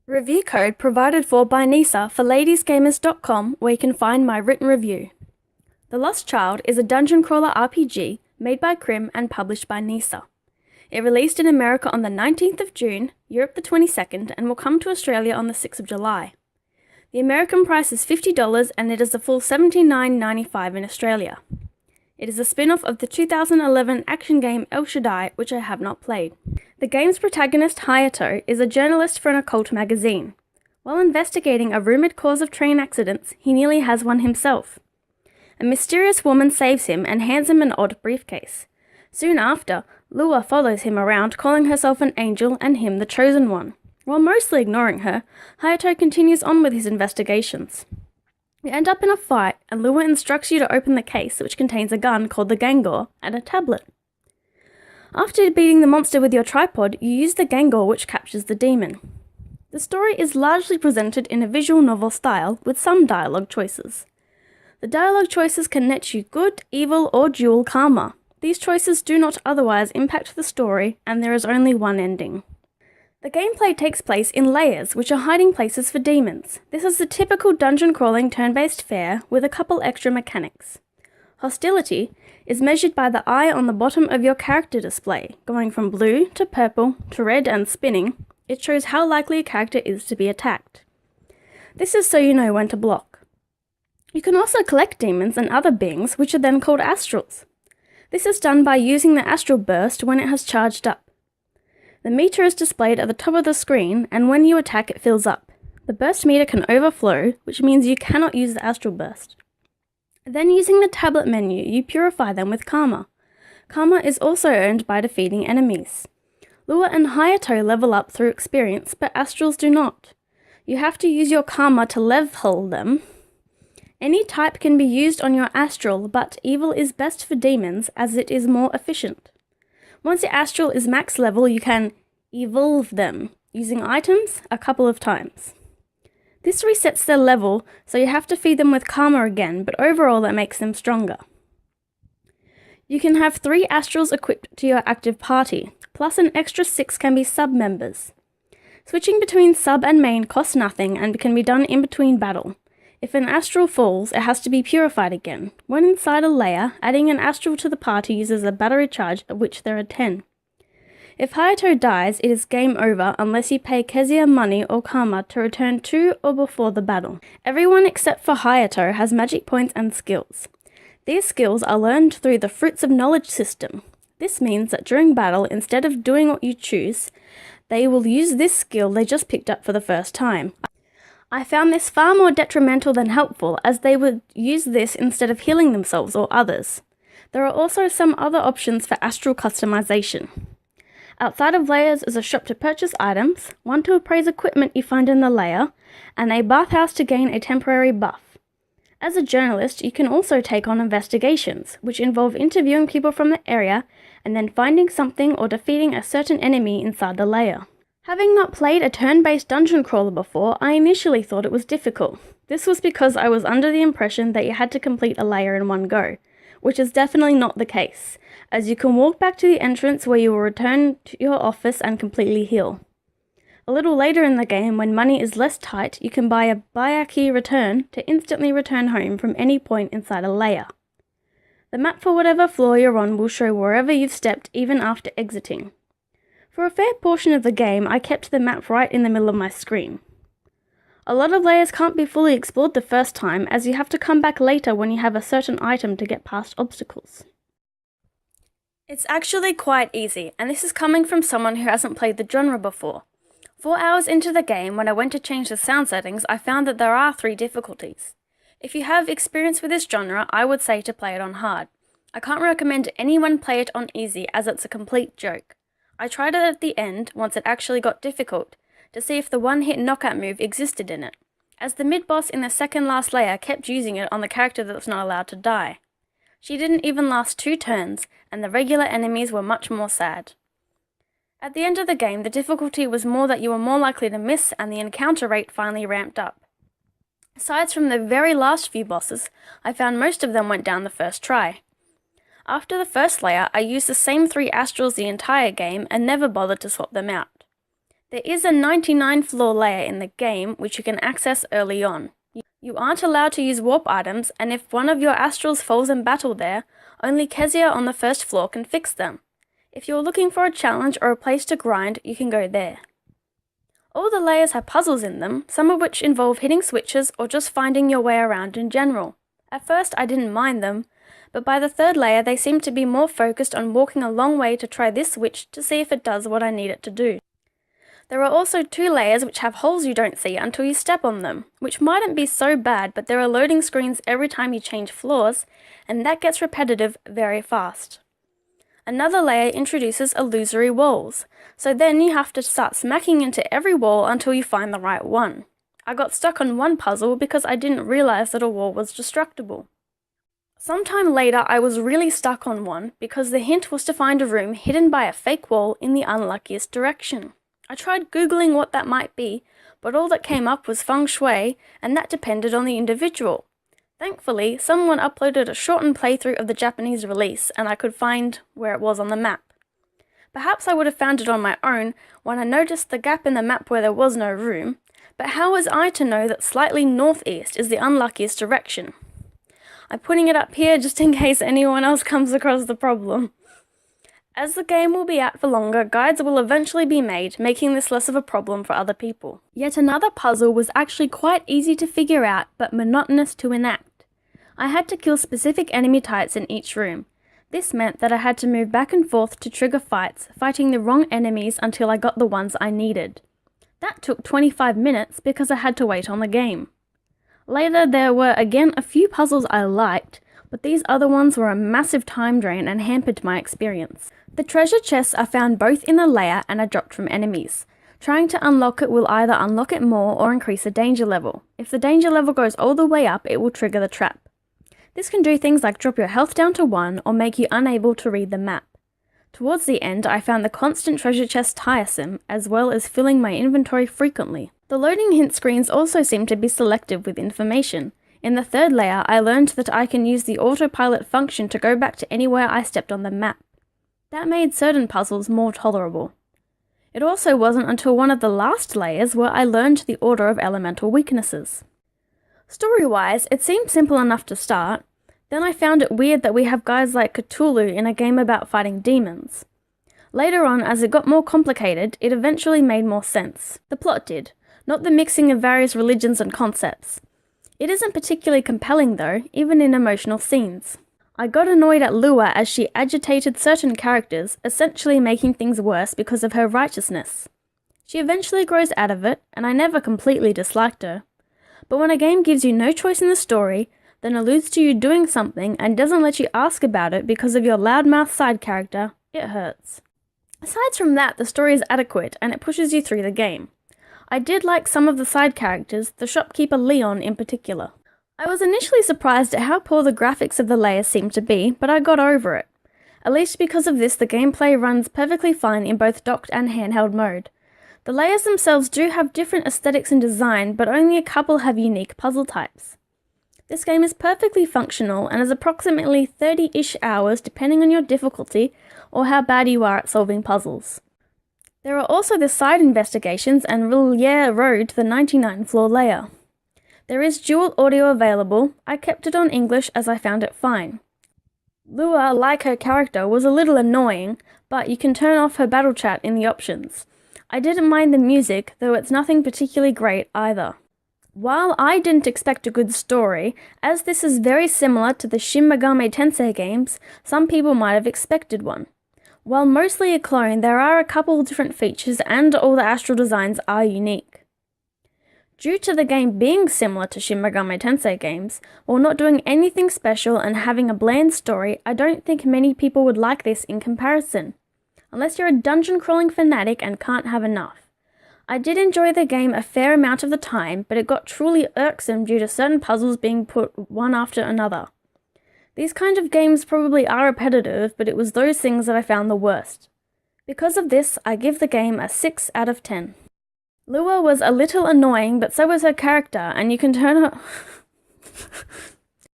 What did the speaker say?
Review code provided for by NISA for ladiesgamers.com, where you can find my written review. The Lost Child is a dungeon crawler RPG made by Crim and published by NISA. It released in America on the 19th of June, Europe the 22nd, and will come to Australia on the 6th of July. The American price is $50 and it is a full $79.95 in Australia. It is a spin-off of the 2011 action game El Shaddai, which I have not played. The game's protagonist, Hayato, is a journalist for an occult magazine. While investigating a rumoured cause of train accidents, he nearly has one himself. A mysterious woman saves him and hands him an odd briefcase. Soon after, Lua follows him around, calling herself an angel and him the chosen one. While mostly ignoring her, Hayato continues on with his investigations. You end up in a fight, and Lua instructs you to open the case, which contains a gun called the Gangor and a tablet. After beating the monster with your tripod, you use the Gangor, which captures the demon. The story is largely presented in a visual novel style, with some dialogue choices. The dialogue choices can net you good, evil, or dual karma. These choices do not otherwise impact the story, and there is only one ending. The gameplay takes place in layers, which are hiding places for demons. This is the typical dungeon crawling turn-based fare with a couple extra mechanics. Hostility is measured by the eye on the bottom of your character display, going from blue to purple to red and spinning. It shows how likely a character is to be attacked. This is so you know when to block. You can also collect demons and other beings, which are then called astrals. This is done by using the astral burst when it has charged up. The meter is displayed at the top of the screen, and when you attack it fills up. The burst meter can overflow, which means you cannot use the astral burst. Then using the tablet menu, you purify them with karma. Karma is also earned by defeating enemies. Lua and Hayato level up through experience, but astrals do not. You have to use your karma to level them. Any type can be used on your astral, but evil is best for demons as it is more efficient. Once your astral is max level, you can evolve them, using items a couple of times. This resets their level, so you have to feed them with karma again, but overall that makes them stronger. You can have 3 astrals equipped to your active party, plus an extra 6 can be sub-members. Switching between sub and main costs nothing and can be done in between battle. If an astral falls, it has to be purified again. When inside a layer, adding an astral to the party uses a battery charge, of which there are 10. If Hayato dies, it is game over unless you pay Kezia money or karma to return to or before the battle. Everyone except for Hayato has magic points and skills. These skills are learned through the Fruits of Knowledge system. This means that during battle, instead of doing what you choose, they will use this skill they just picked up for the first time. I found this far more detrimental than helpful, as they would use this instead of healing themselves or others. There are also some other options for astral customization. Outside of layers is a shop to purchase items, one to appraise equipment you find in the layer, and a bathhouse to gain a temporary buff. As a journalist, you can also take on investigations, which involve interviewing people from the area and then finding something or defeating a certain enemy inside the layer. Having not played a turn-based dungeon crawler before, I initially thought it was difficult. This was because I was under the impression that you had to complete a layer in one go, which is definitely not the case, as you can walk back to the entrance where you will return to your office and completely heal. A little later in the game, when money is less tight, you can buy a Bayaki return to instantly return home from any point inside a layer. The map for whatever floor you're on will show wherever you've stepped even after exiting. For a fair portion of the game, I kept the map right in the middle of my screen. A lot of layers can't be fully explored the first time, as you have to come back later when you have a certain item to get past obstacles. It's actually quite easy, and this is coming from someone who hasn't played the genre before. 4 hours into the game, when I went to change the sound settings, I found that there are 3 difficulties. If you have experience with this genre, I would say to play it on hard. I can't recommend anyone play it on easy, as it's a complete joke. I tried it at the end, once it actually got difficult, to see if the one-hit knockout move existed in it, as the mid-boss in the second last layer kept using it on the character that was not allowed to die. She didn't even last 2 turns, and the regular enemies were much more sad. At the end of the game, the difficulty was more that you were more likely to miss, and the encounter rate finally ramped up. Aside from the very last few bosses, I found most of them went down the first try. After the first layer, I used the same 3 astrals the entire game and never bothered to swap them out. There is a 99 floor layer in the game which you can access early on. You aren't allowed to use warp items, and if one of your astrals falls in battle there, only Kezia on the first floor can fix them. If you're looking for a challenge or a place to grind, you can go there. All the layers have puzzles in them, some of which involve hitting switches or just finding your way around in general. At first I didn't mind them, but by the third layer they seem to be more focused on walking a long way to try this switch to see if it does what I need it to do. There are also 2 layers which have holes you don't see until you step on them, which mightn't be so bad, but there are loading screens every time you change floors, and that gets repetitive very fast. Another layer introduces illusory walls, so then you have to start smacking into every wall until you find the right one. I got stuck on one puzzle because I didn't realize that a wall was destructible. Sometime later I was really stuck on one because the hint was to find a room hidden by a fake wall in the unluckiest direction. I tried googling what that might be, but all that came up was feng shui, and that depended on the individual. Thankfully, someone uploaded a shortened playthrough of the Japanese release, and I could find where it was on the map. Perhaps I would have found it on my own when I noticed the gap in the map where there was no room, but how was I to know that slightly northeast is the unluckiest direction? I'm putting it up here just in case anyone else comes across the problem. As the game will be out for longer, guides will eventually be made, making this less of a problem for other people. Yet another puzzle was actually quite easy to figure out, but monotonous to enact. I had to kill specific enemy types in each room. This meant that I had to move back and forth to trigger fights, fighting the wrong enemies until I got the ones I needed. That took 25 minutes because I had to wait on the game. Later there were again a few puzzles I liked, but these other ones were a massive time drain and hampered my experience. The treasure chests are found both in the layer and are dropped from enemies. Trying to unlock it will either unlock it more or increase the danger level. If the danger level goes all the way up, it will trigger the trap. This can do things like drop your health down to 1 or make you unable to read the map. Towards the end, I found the constant treasure chest tiresome, as well as filling my inventory frequently. The loading hint screens also seem to be selective with information. In the third layer, I learned that I can use the autopilot function to go back to anywhere I stepped on the map. That made certain puzzles more tolerable. It also wasn't until one of the last layers where I learned the order of elemental weaknesses. Story-wise, it seemed simple enough to start. Then I found it weird that we have guys like Cthulhu in a game about fighting demons. Later on, as it got more complicated, it eventually made more sense. The plot did, not the mixing of various religions and concepts. It isn't particularly compelling though, even in emotional scenes. I got annoyed at Lua as she agitated certain characters, essentially making things worse because of her righteousness. She eventually grows out of it, and I never completely disliked her. But when a game gives you no choice in the story, then alludes to you doing something and doesn't let you ask about it because of your loudmouth side character, it hurts. Aside from that, the story is adequate and it pushes you through the game. I did like some of the side characters, the shopkeeper Leon in particular. I was initially surprised at how poor the graphics of the layers seemed to be, but I got over it. At least because of this, the gameplay runs perfectly fine in both docked and handheld mode. The layers themselves do have different aesthetics and design, but only a couple have unique puzzle types. This game is perfectly functional and is approximately 30-ish hours depending on your difficulty or how bad you are at solving puzzles. There are also the side investigations and Rilliere Road to the 99th floor layer. There is dual audio available. I kept it on English as I found it fine. Lua, like her character, was a little annoying, but you can turn off her battle chat in the options. I didn't mind the music, though it's nothing particularly great either. While I didn't expect a good story, as this is very similar to the Shin Megami Tensei games, some people might have expected one. While mostly a clone, there are a couple different features and all the astral designs are unique. Due to the game being similar to Shin Megami Tensei games, while not doing anything special and having a bland story, I don't think many people would like this in comparison. Unless you're a dungeon crawling fanatic and can't have enough. I did enjoy the game a fair amount of the time, but it got truly irksome due to certain puzzles being put one after another. These kind of games probably are repetitive, but it was those things that I found the worst. Because of this, I give the game a 6 out of 10. Lua was a little annoying, but so was her character, and you can turn her...